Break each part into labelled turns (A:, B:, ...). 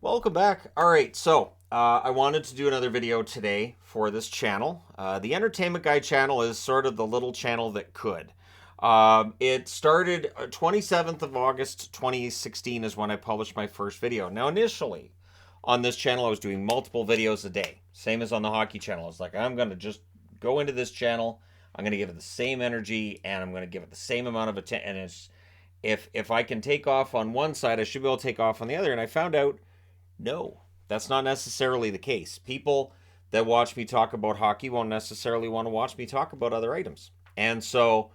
A: Welcome back. All right, so I wanted to do another video today for this channel. The Entertainment Guy channel is sort of the little channel that could. It started 27th of August 2016 is when I published my first video. Now, initially on this channel, I was doing multiple videos a day, same as on the hockey channel. I was like, I'm going to just go into this channel. I'm going to give it the same energy, and I'm going to give it the same amount of attention. And it's, if I can take off on one side, I should be able to take off on the other. And I found out no, that's not necessarily the case. People that watch me talk about hockey won't necessarily want to watch me talk about other items. And so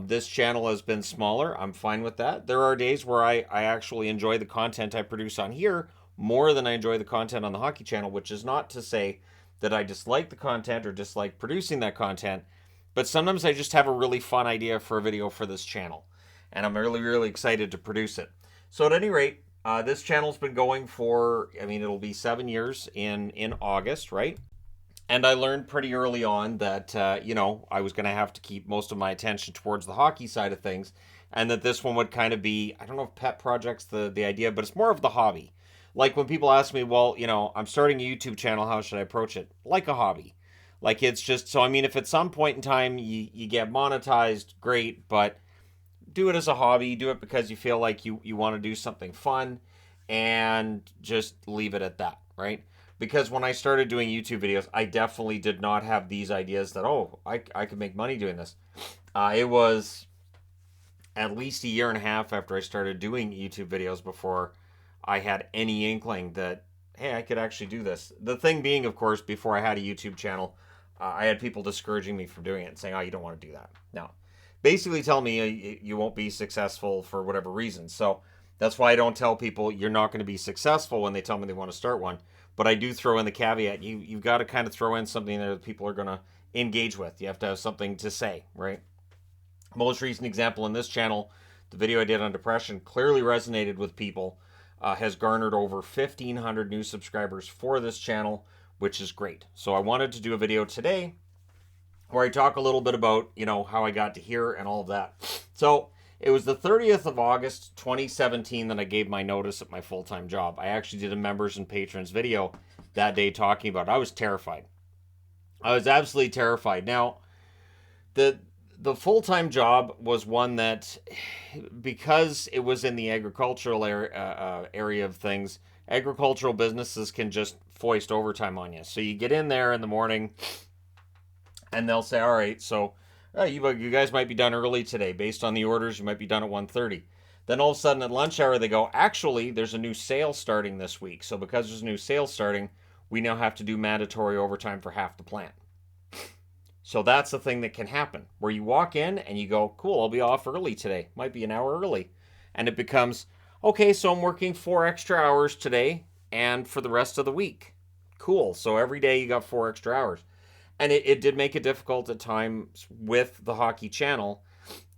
A: this channel has been smaller. I'm fine with that. There are days where I actually enjoy the content I produce on here more than I enjoy the content on the hockey channel, which is not to say that I dislike the content or dislike producing that content, but sometimes I just have a really fun idea for a video for this channel, and I'm really, really excited to produce it. So at any rate, this channel's been going for, it'll be 7 years in August, right? And I learned pretty early on that, I was going to have to keep most of my attention towards the hockey side of things, and that this one would kind of be, I don't know if pet project's the idea, but it's more of the hobby. Like when people ask me, well, I'm starting a YouTube channel, how should I approach it? Like a hobby. Like it's just, so if at some point in time you get monetized, great, but do it as a hobby, do it because you feel like you want to do something fun, and just leave it at that, right? Because when I started doing YouTube videos, I definitely did not have these ideas that, oh, I could make money doing this. It was at least a year and a half after I started doing YouTube videos before I had any inkling that, hey, I could actually do this. The thing being, of course, before I had a YouTube channel, I had people discouraging me from doing it and saying, oh, you don't want to do that. No. Basically tell me you won't be successful for whatever reason. So that's why I don't tell people you're not going to be successful when they tell me they want to start one. But I do throw in the caveat, you've got to kind of throw in something there that people are going to engage with. You have to have something to say, right? Most recent example in this channel, the video I did on depression, clearly resonated with people, has garnered over 1,500 new subscribers for this channel, which is great. So I wanted to do a video today where I talk a little bit about, how I got to here and all of that. So it was the 30th of August, 2017 that I gave my notice at my full-time job. I actually did a members and patrons video that day talking about it. I was terrified. I was absolutely terrified. Now, the full-time job was one that, because it was in the agricultural area of things, agricultural businesses can just foist overtime on you. So you get in there in the morning, and they'll say, all right, so you guys might be done early today. Based on the orders, you might be done at 1:30. Then all of a sudden at lunch hour, they go, actually, there's a new sale starting this week. So because there's a new sale starting, we now have to do mandatory overtime for half the plant. So that's the thing that can happen, where you walk in and you go, cool, I'll be off early today. Might be an hour early. And it becomes, okay, so I'm working 4 extra hours today and for the rest of the week. Cool. So every day you got 4 extra hours. And it did make it difficult at times with the hockey channel,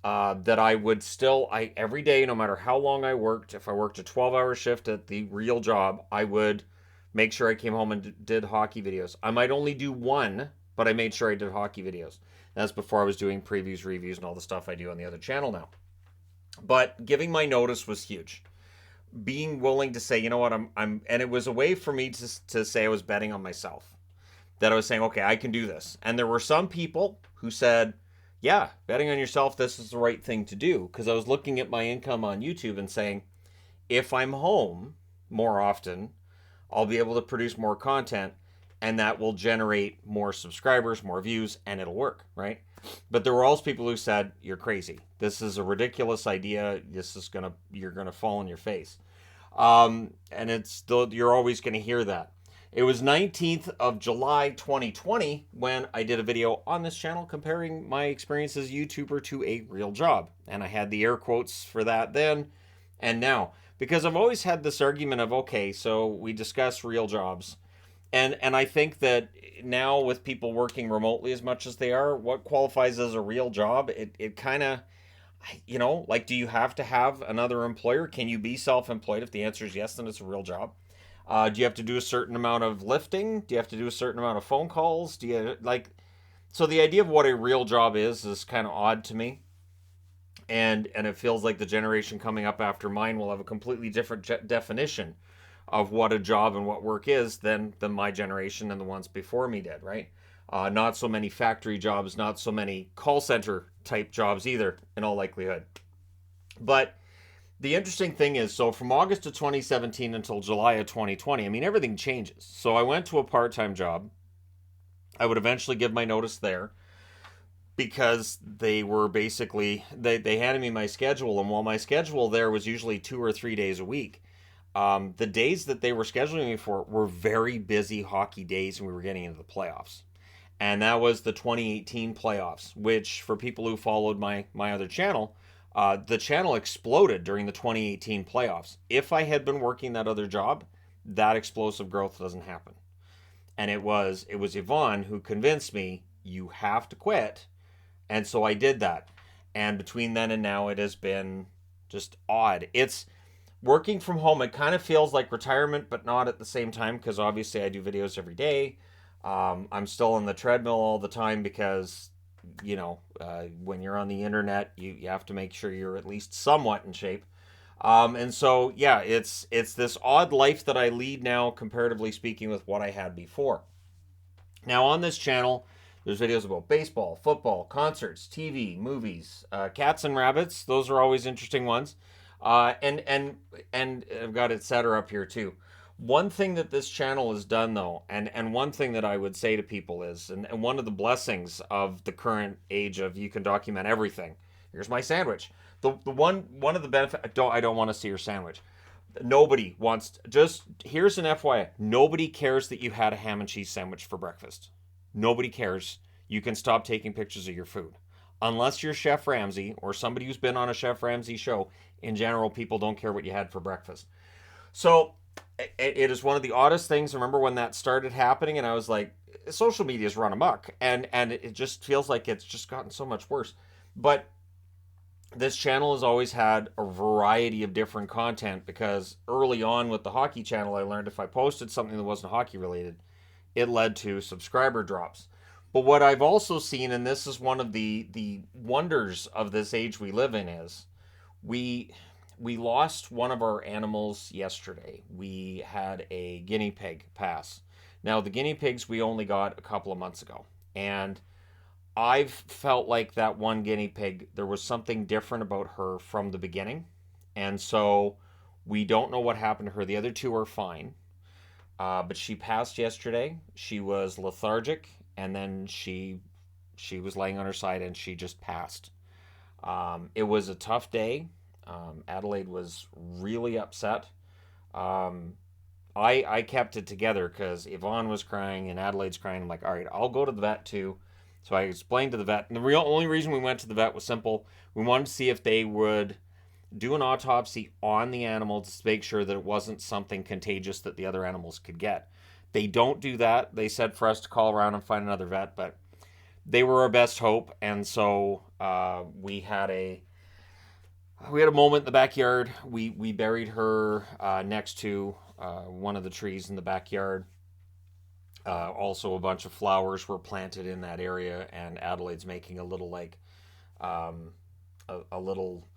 A: that I would still, every day, no matter how long I worked, if I worked a 12-hour shift at the real job, I would make sure I came home and did hockey videos. I might only do one, but I made sure I did hockey videos. That's before I was doing previews, reviews, and all the stuff I do on the other channel now. But giving my notice was huge. Being willing to say, you know what, and it was a way for me to say I was betting on myself. That I was saying, okay, I can do this. And there were some people who said, yeah, betting on yourself, this is the right thing to do. Because I was looking at my income on YouTube and saying, if I'm home more often, I'll be able to produce more content, and that will generate more subscribers, more views, and it'll work, right? But there were also people who said, you're crazy. This is a ridiculous idea. You're gonna fall on your face. And you're always gonna hear that. It was 19th of July 2020 when I did a video on this channel comparing my experience as a YouTuber to a real job. And I had the air quotes for that then and now. Because I've always had this argument of, okay, so we discuss real jobs. And I think that now with people working remotely as much as they are, what qualifies as a real job, it kind of, do you have to have another employer? Can you be self-employed? If the answer is yes, then it's a real job. Do you have to do a certain amount of lifting? Do you have to do a certain amount of phone calls? So the idea of what a real job is kind of odd to me. And it feels like the generation coming up after mine will have a completely different definition of what a job and what work is than my generation and the ones before me did, right? Not so many factory jobs, not so many call center type jobs either, in all likelihood. But the interesting thing is, so from August of 2017 until July of 2020, I mean, everything changes. So I went to a part time job. I would eventually give my notice there because they were basically, they handed me my schedule. And while my schedule there was usually 2 or 3 days a week, the days that they were scheduling me for were very busy hockey days, and we were getting into the playoffs. And that was the 2018 playoffs, which for people who followed my other channel, the channel exploded during the 2018 playoffs. If I had been working that other job, that explosive growth doesn't happen. And it was Yvonne who convinced me you have to quit, and so I did that. And between then and now, it has been just odd. It's working from home. It kind of feels like retirement, but not at the same time, because obviously I do videos every day. I'm still on the treadmill all the time because, when you're on the internet, you have to make sure you're at least somewhat in shape. And so, yeah, it's this odd life that I lead now, comparatively speaking, with what I had before. Now, on this channel, there's videos about baseball, football, concerts, TV, movies, cats and rabbits. Those are always interesting ones. And I've got it set her up here too. One thing that this channel has done, though, and one thing that I would say to people is, and one of the blessings of the current age of you can document everything. Here's my sandwich. The one of the benefits. I don't want to see your sandwich. Nobody wants. Just here's an FYI. Nobody cares that you had a ham and cheese sandwich for breakfast. Nobody cares. You can stop taking pictures of your food. Unless you're Chef Ramsay or somebody who's been on a Chef Ramsay show, in general, people don't care what you had for breakfast. So it is one of the oddest things. I remember when that started happening, and I was like, social media's run amok, and it just feels like it's just gotten so much worse. But this channel has always had a variety of different content because early on with the hockey channel, I learned if I posted something that wasn't hockey related, it led to subscriber drops. But what I've also seen, and this is one of the wonders of this age we live in, is we we lost one of our animals yesterday. We had a guinea pig pass. Now the guinea pigs we only got a couple of months ago, and I've felt like that one guinea pig, there was something different about her from the beginning. And so we don't know what happened to her. The other two are fine. But she passed yesterday. She was lethargic, and then she was laying on her side and she just passed. It was a tough day. Adelaide was really upset. Um, I kept it together because Yvonne was crying and Adelaide's crying. I'm like, all right, I'll go to the vet too. So I explained to the vet, and the only reason we went to the vet was simple. We wanted to see if they would do an autopsy on the animal to make sure that it wasn't something contagious that the other animals could get. They don't do that. They said for us to call around and find another vet, but they were our best hope, and so we had a moment in the backyard. We buried her next to one of the trees in the backyard. Also, a bunch of flowers were planted in that area, and Adelaide's making a little um, a little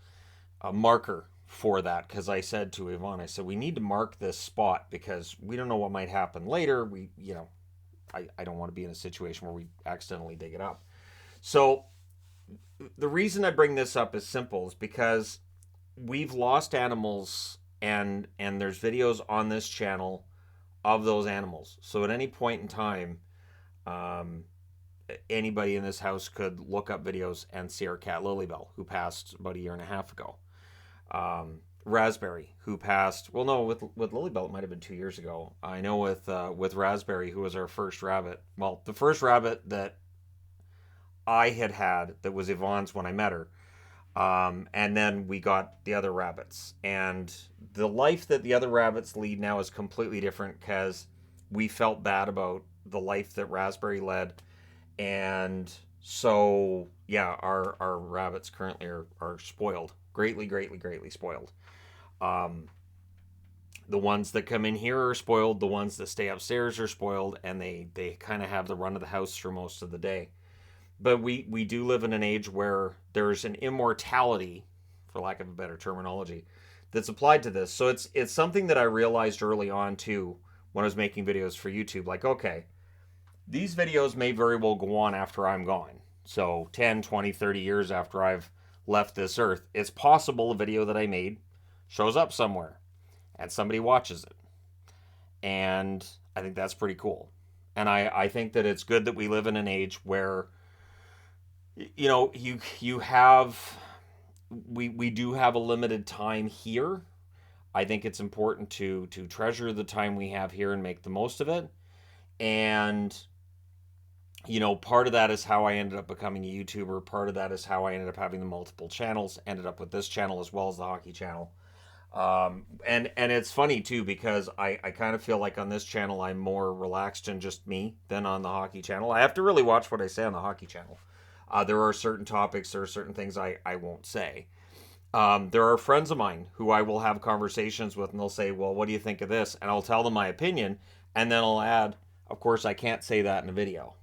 A: marker for that because I said to Yvonne, I said we need to mark this spot because we don't know what might happen later. I don't want to be in a situation where we accidentally dig it up. So the reason I bring this up is simple, is because we've lost animals, and there's videos on this channel of those animals. So at any point in time, um, anybody in this house could look up videos and see our cat Lilybell, who passed about a year and a half ago. Raspberry, who passed. Well, no, with Lilybell, it might have been 2 years ago. I know with Raspberry, who was our first rabbit. Well, the first rabbit that I had that was Yvonne's when I met her. And then we got the other rabbits. And the life that the other rabbits lead now is completely different because we felt bad about the life that Raspberry led. And so, yeah, our rabbits currently are spoiled. Greatly, greatly, greatly spoiled. Um, the ones that come in here are spoiled. The ones that stay upstairs are spoiled. And they kind of have the run of the house for most of the day. But we do live in an age where there's an immortality, for lack of a better terminology, that's applied to this. So it's something that I realized early on too when I was making videos for YouTube. Like, okay, these videos may very well go on after I'm gone. So 10, 20, 30 years after I've left this earth, it's possible a video that I made shows up somewhere and somebody watches it. And I think that's pretty cool. And I think that it's good that we live in an age where, you know, you have we do have a limited time here. I think it's important to treasure the time we have here and make the most of it. And you know, part of that is how I ended up becoming a YouTuber. Part of that is how I ended up having the multiple channels. Ended up with this channel as well as the hockey channel. And it's funny too because I kind of feel like on this channel I'm more relaxed and just me than on the hockey channel. I have to really watch what I say on the hockey channel. There are certain topics, there are certain things I won't say. There are friends of mine who I will have conversations with, and they'll say, "Well, what do you think of this?" And I'll tell them my opinion, and then I'll add, "Of course, I can't say that in a video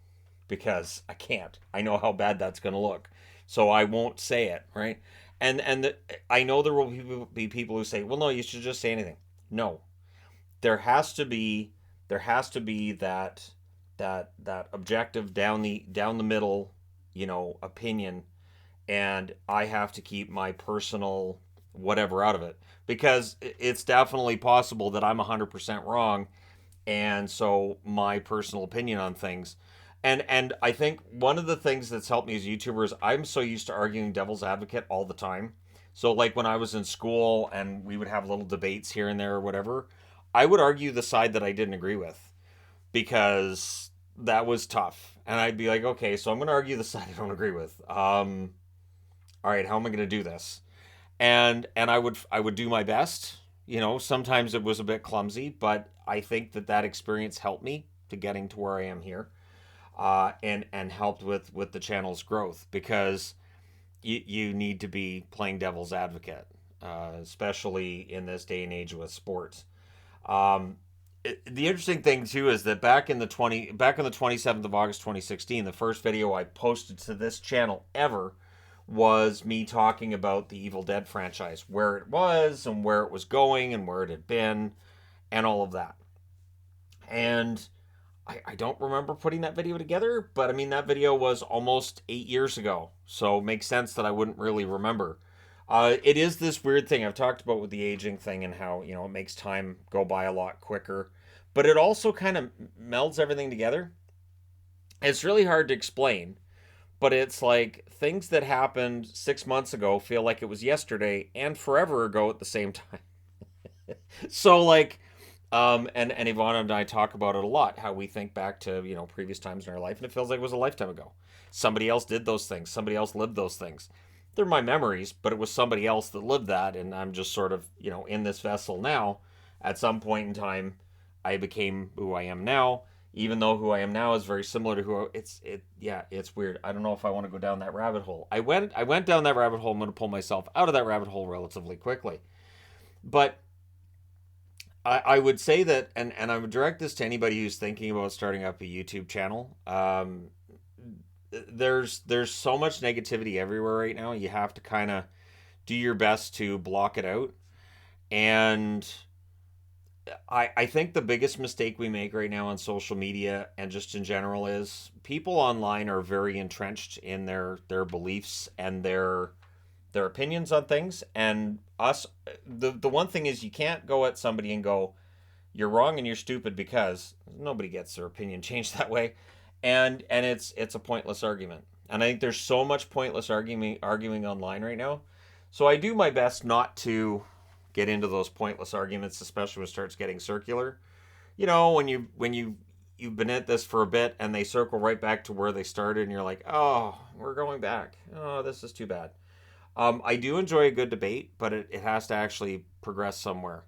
A: because I can't. I know how bad that's going to look, so I won't say it, right?" I know there will be people who say, "Well, no, you should just say anything." No, there has to be that objective down the middle, you know, opinion, and I have to keep my personal whatever out of it because it's definitely possible that I'm 100% wrong, and so my personal opinion on things. And I think one of the things that's helped me as a YouTuber is I'm so used to arguing devil's advocate all the time. So like when I was in school and we would have little debates here and there or whatever, I would argue the side that I didn't agree with because that was tough. And I'd be like, okay, so I'm going to argue the side I don't agree with. All right, how am I going to do this? And I would do my best. You know, sometimes it was a bit clumsy, but I think that experience helped me to getting to where I am here, and helped with the channel's growth because you need to be playing devil's advocate, especially in this day and age with sports. Um, the interesting thing too is that back on the 27th of August 2016, the first video I posted to this channel ever was me talking about the Evil Dead franchise, where it was and where it was going and where it had been and all of that. And I don't remember putting that video together, but I mean, that video was almost 8 years ago. So it makes sense that I wouldn't really remember. It is this weird thing I've talked about with the aging thing and how, you know, it makes time go by a lot quicker. But it also kind of melds everything together. It's really hard to explain, but it's like things that happened 6 months ago feel like it was yesterday and forever ago at the same time. So like, and Ivana and I talk about it a lot, how we think back to, you know, previous times in our life, and it feels like it was a lifetime ago. Somebody else did those things. Somebody else lived those things. They're my memories, but it was somebody else that lived that, and I'm just sort of, you know, in this vessel now. At some point in time, I became who I am now, even though who I am now is very similar to yeah, it's weird. I don't know if I want to go down that rabbit hole. I went down that rabbit hole. I'm going to pull myself out of that rabbit hole relatively quickly. But I would say that, and I would direct this to anybody who's thinking about starting up a YouTube channel. There's so much negativity everywhere right now. You have to kind of do your best to block it out. And I think the biggest mistake we make right now on social media and just in general is people online are very entrenched in their beliefs and their opinions on things. And us, the one thing is you can't go at somebody and go, "You're wrong and you're stupid," because nobody gets their opinion changed that way. And it's a pointless argument. And I think there's so much pointless arguing online right now. So I do my best not to get into those pointless arguments, especially when it starts getting circular. You know, you've been at this for a bit and they circle right back to where they started, and you're like, "Oh, we're going back. Oh, this is too bad." I do enjoy a good debate, but it has to actually progress somewhere.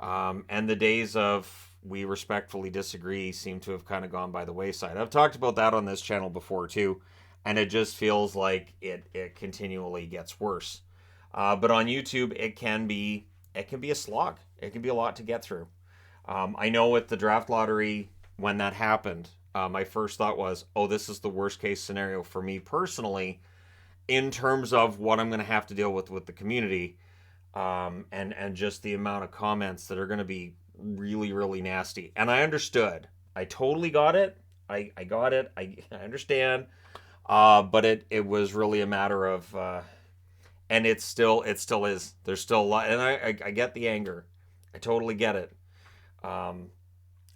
A: And the days of we respectfully disagree seem to have kind of gone by the wayside. I've talked about that on this channel before too, and it just feels like it continually gets worse. But on YouTube, it can be a slog. It can be a lot to get through. I know with the draft lottery when that happened, my first thought was, "Oh, this is the worst case scenario for me personally, in terms of what I'm going to have to deal with the community." and just the amount of comments that are going to be really, really nasty. And I understood. I totally got it. I got it. I understand. But it was really a matter of, and it still is. There's still a lot, and I get the anger. I totally get it. Um,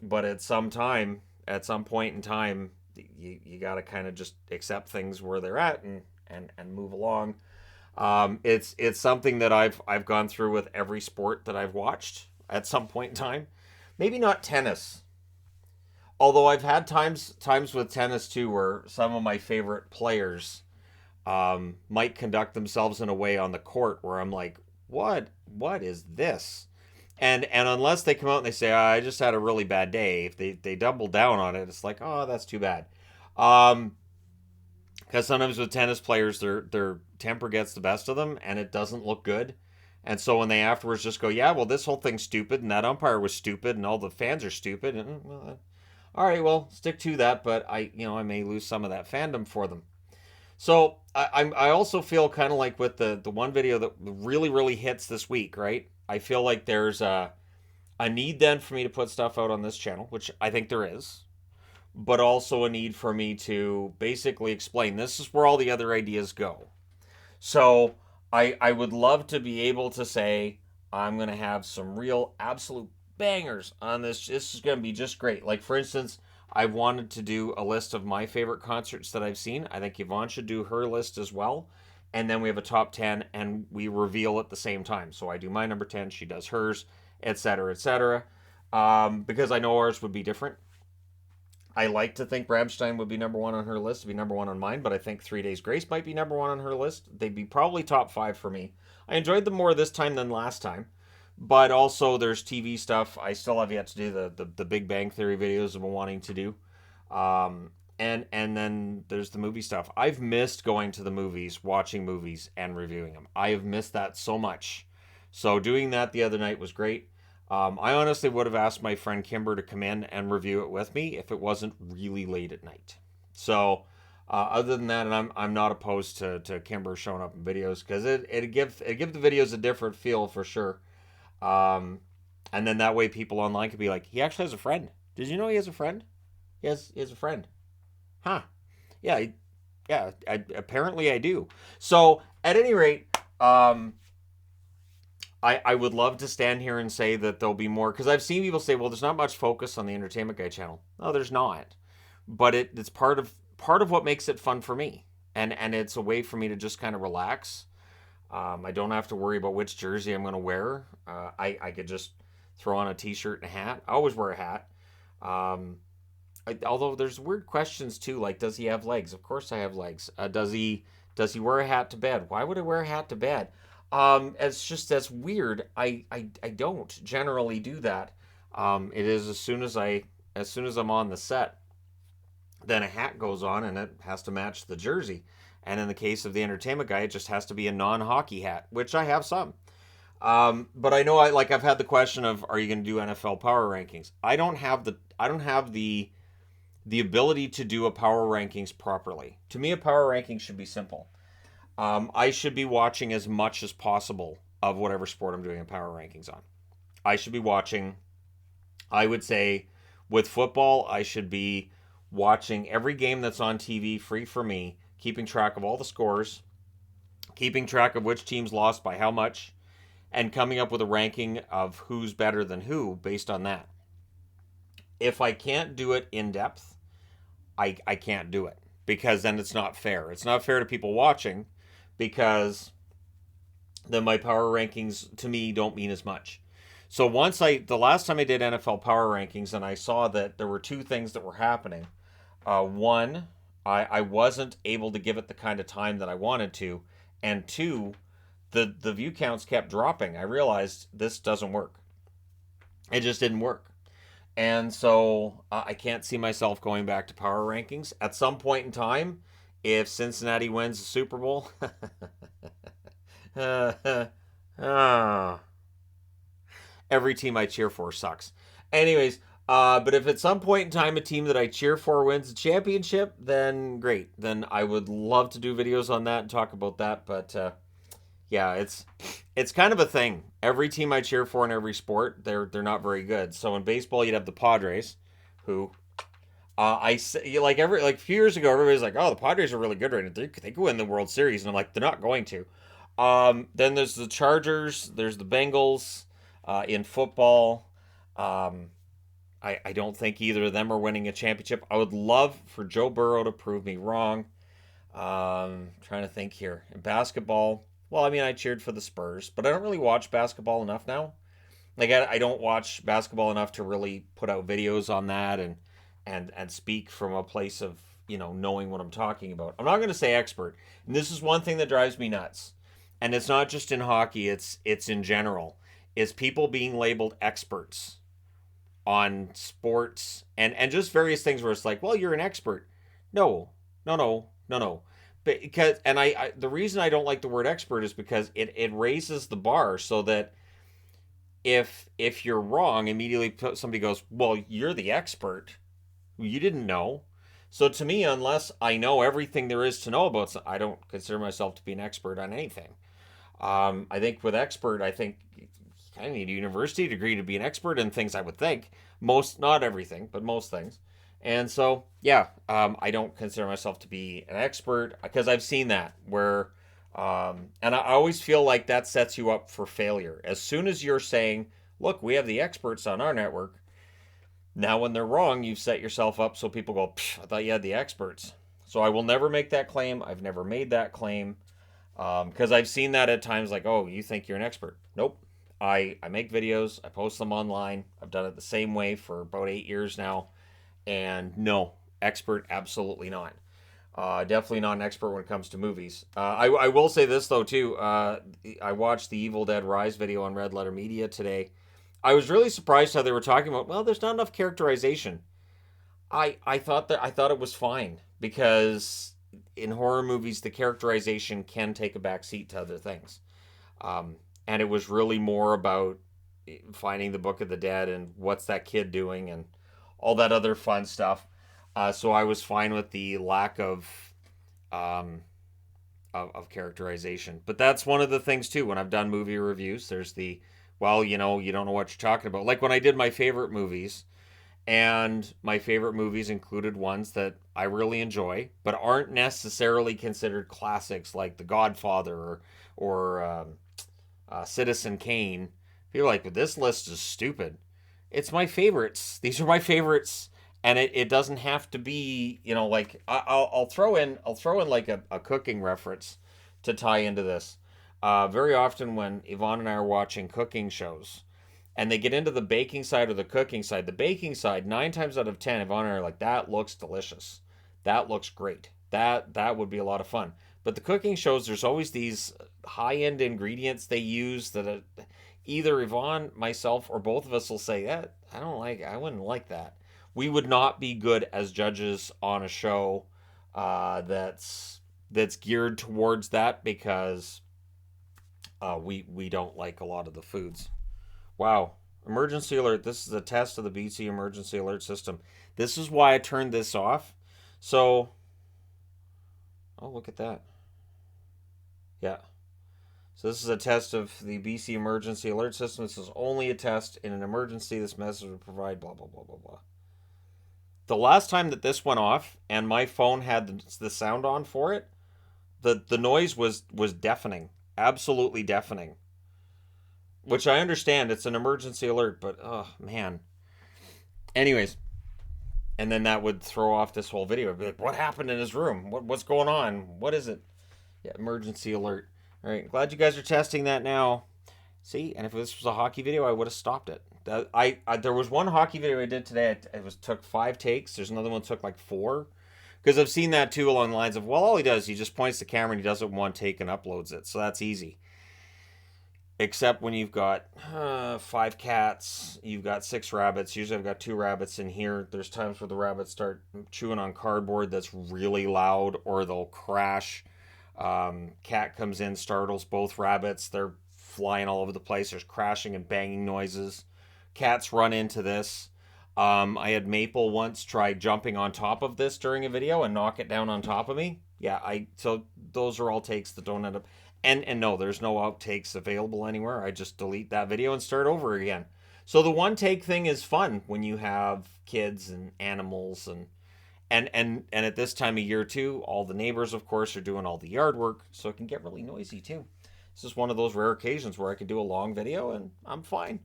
A: but at some point in time, you got to kind of just accept things where they're at and move along. It's something that I've gone through with every sport that I've watched at some point in time. Maybe not tennis, although I've had times with tennis too where some of my favorite players might conduct themselves in a way on the court where I'm like, what is this? And unless they come out and they say, I just had a really bad day, if they double down on it, it's like, oh, that's too bad. Um, because sometimes with tennis players, their temper gets the best of them, and it doesn't look good. And so when they afterwards just go, yeah, well, this whole thing's stupid, and that umpire was stupid, and all the fans are stupid, and well, all right, well, stick to that, but I may lose some of that fandom for them. So I also feel kind of like with the one video that really really hits this week, right? I feel like there's a need then for me to put stuff out on this channel, which I think there is, but also a need for me to basically explain this is where all the other ideas go. So I would love to be able to say I'm going to have some real absolute bangers on this. This is going to be just great. Like, for instance, I wanted to do a list of my favorite concerts that I've seen. I think Yvonne should do her list as well. And then we have a top 10 and we reveal at the same time. So I do my number 10, she does hers, etc., etc. Because I know ours would be different. I like to think Ramstein would be number one on her list, to be number one on mine, but I think 3 Days Grace might be number one on her list. They'd be probably top five for me. I enjoyed them more this time than last time, but also there's TV stuff. I still have yet to do the Big Bang Theory videos I've been wanting to do. And then there's the movie stuff. I've missed going to the movies, watching movies, and reviewing them. I have missed that so much. So doing that the other night was great. I honestly would have asked my friend Kimber to come in and review it with me if it wasn't really late at night. So, other than that, and I'm not opposed to Kimber showing up in videos because it give the videos a different feel for sure. And then that way people online could be like, he actually has a friend. Did you know he has a friend? He has a friend. Huh? Yeah, apparently I do. So at any rate, I would love to stand here and say that there'll be more, because I've seen people say, well, there's not much focus on the Entertainment Guy channel. No, there's not. But it's part of what makes it fun for me. And it's a way for me to just kind of relax. I don't have to worry about which jersey I'm going to wear. I could just throw on a t-shirt and a hat. I always wear a hat. Although there's weird questions too, like, does he have legs? Of course I have legs. Does he wear a hat to bed? Why would I wear a hat to bed? It's just that's weird. I don't generally do that. It is as soon as I'm on the set, then a hat goes on and it has to match the jersey. And in the case of the Entertainment Guy, it just has to be a non-hockey hat, which I have some. But I know I've had the question of, are you going to do NFL power rankings? I don't have the ability to do a power rankings properly. To me, a power ranking should be simple. I should be watching as much as possible of whatever sport I'm doing a power rankings on. I should be watching, I would say, with football, I should be watching every game that's on TV free for me, keeping track of all the scores, keeping track of which teams lost by how much, and coming up with a ranking of who's better than who based on that. If I can't do it in depth, I can't do it, because then it's not fair. It's not fair to people watching, because then my power rankings to me don't mean as much. So the last time I did NFL power rankings, and I saw that there were two things that were happening. One, I wasn't able to give it the kind of time that I wanted to, and two, the view counts kept dropping. I realized this doesn't work. It just didn't work. And so I can't see myself going back to power rankings. At some point in time, if Cincinnati wins the Super Bowl, every team I cheer for sucks. Anyways, but if at some point in time a team that I cheer for wins the championship, then great. Then I would love to do videos on that and talk about that. But Yeah, it's kind of a thing. Every team I cheer for in every sport, they're not very good. So in baseball, you'd have the Padres, who like a few years ago, everybody's like, "Oh, the Padres are really good right now. They could win the World Series," and I'm like, "They're not going to." Then there's the Chargers. There's the Bengals. In football, um, I don't think either of them are winning a championship. I would love for Joe Burrow to prove me wrong. Trying to think here. In basketball, well, I mean, I cheered for the Spurs, but I don't really watch basketball enough now. Like I don't watch basketball enough to really put out videos on that and speak from a place of knowing what I'm talking about. I'm not going to say expert, and this is one thing that drives me nuts. And it's not just in hockey; it's in general. Is people being labeled experts on sports and just various things where it's like, well, you're an expert. No, no, no, no, no. Because and the reason I don't like the word expert is because it raises the bar so that if you're wrong, immediately somebody goes, well, you're the expert. You didn't know. So to me, unless I know everything there is to know about, I don't consider myself to be an expert on anything. I think with expert, I think you kind of need a university degree to be an expert in things. I would think most, not everything, but most things. And so, yeah, I don't consider myself to be an expert because I've seen that where, and I always feel like that sets you up for failure. As soon as you're saying, "Look, we have the experts on our network," now when they're wrong, you've set yourself up so people go, "Psh, I thought you had the experts." So I will never make that claim. I've never made that claim. Because I've seen that at times, like, "Oh, you think you're an expert?" Nope. I make videos, I post them online. I've done it the same way for about 8 years now, and no, expert, absolutely not. Definitely not an expert when it comes to movies. I will say this though too. I watched the Evil Dead Rise video on Red Letter Media today. I was really surprised how they were talking about. Well, there's not enough characterization. I thought it was fine because in horror movies the characterization can take a back seat to other things. And it was really more about finding the Book of the Dead and what's that kid doing and all that other fun stuff. So I was fine with the lack um, of characterization. But that's one of the things too. When I've done movie reviews, there's the well, you don't know what you're talking about. Like when I did my favorite movies, and my favorite movies included ones that I really enjoy, but aren't necessarily considered classics, like The Godfather or Citizen Kane. People are like, but this list is stupid. It's my favorites. These are my favorites, and it doesn't have to be like I'll throw in like a cooking reference to tie into this. Very often when Yvonne and I are watching cooking shows, and they get into the baking side or the cooking side. The baking side, 9 times out of 10, Yvonne and I are like, "That looks delicious. That looks great. That would be a lot of fun." But the cooking shows, there's always these high end ingredients they use that either Yvonne, myself, or both of us will say, "That I don't like. I wouldn't like that." We would not be good as judges on a show that's geared towards that because we don't like a lot of the foods. Wow. Emergency alert. This is a test of the BC emergency alert system. This is why I turned this off. So, oh, look at that. Yeah. So, this is a test of the BC emergency alert system. This is only a test in an emergency. This message will provide blah, blah, blah, blah, blah. The last time that this went off and my phone had the sound on for it, the noise was deafening. Absolutely deafening. Which I understand. It's an emergency alert, but oh, man. Anyways, and then that would throw off this whole video. It'd be like, what happened in his room? What's going on? What is it? Yeah, emergency alert. All right, glad you guys are testing that now. See, and if this was a hockey video, I would have stopped it. There was one hockey video I did today. It took 5 takes. There's another one that took like 4, because I've seen that too along the lines of, well, all he does, he just points the camera and he does it in one take and uploads it, so that's easy. Except when you've got 5 cats, you've got 6 rabbits. Usually I've got 2 rabbits in here. There's times where the rabbits start chewing on cardboard that's really loud, or they'll crash. Cat comes in, startles both rabbits. They're flying all over the place. There's crashing and banging noises. Cats run into this. I had Maple once try jumping on top of this during a video and knock it down on top of me. Yeah, so those are all takes that don't end up. And no, there's no outtakes available anywhere. I just delete that video and start over again. So the one take thing is fun when you have kids and animals and at this time of year too, all the neighbors of course are doing all the yard work, so it can get really noisy too. This is one of those rare occasions where I can do a long video and I'm fine.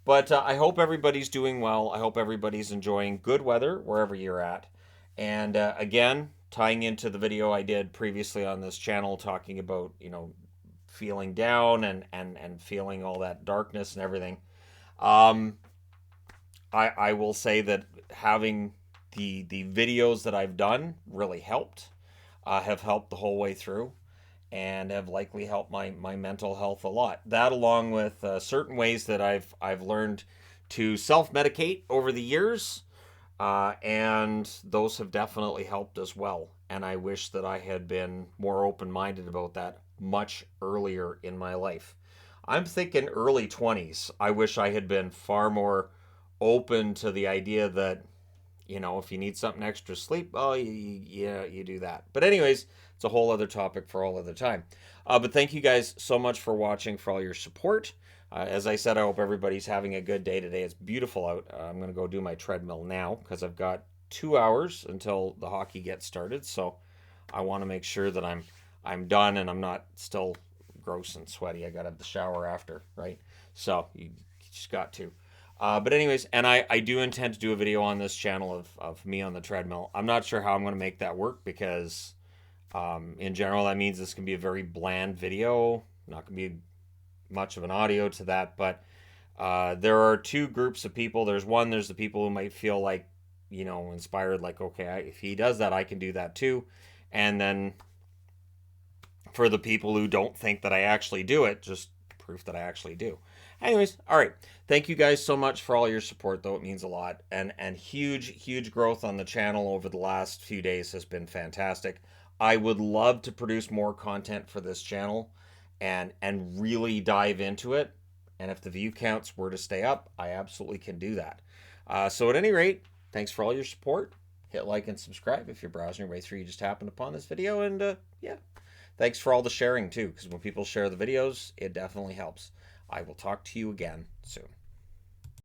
A: But I hope everybody's doing well. I hope everybody's enjoying good weather wherever you're at. And again, tying into the video I did previously on this channel talking about, feeling down and feeling all that darkness and everything. I will say that having the videos that I've done really helped, have helped the whole way through, and have likely helped my mental health a lot. That, along with certain ways that I've learned to self-medicate over the years, and those have definitely helped as well. And I wish that I had been more open-minded about that much earlier in my life. I'm thinking early 20s. I wish I had been far more open to the idea that, if you need something extra sleep, oh, you do that. But anyways, it's a whole other topic for all other time. But thank you guys so much for watching, for all your support. As I said, I hope everybody's having a good day today. It's beautiful out. I'm going to go do my treadmill now because I've got 2 hours until the hockey gets started. So I want to make sure that I'm done and I'm not still gross and sweaty. I got to have the shower after, right? So you just got to. But anyways, and I do intend to do a video on this channel of me on the treadmill. I'm not sure how I'm going to make that work because in general that means this can be a very bland video. Not going to be much of an audio to that, but there are two groups of people. There's the people who might feel like, inspired, like, okay, if he does that, I can do that too. And then for the people who don't think that I actually do it, just proof that I actually do. Anyways, all right. Thank you guys so much for all your support, though. It means a lot. And huge growth on the channel over the last few days has been fantastic. I would love to produce more content for this channel and really dive into it. And if the view counts were to stay up, I absolutely can do that. So at any rate, thanks for all your support. Hit like and subscribe if you're browsing your way through. You just happened upon this video. And yeah, thanks for all the sharing too, because when people share the videos, it definitely helps. I will talk to you again soon.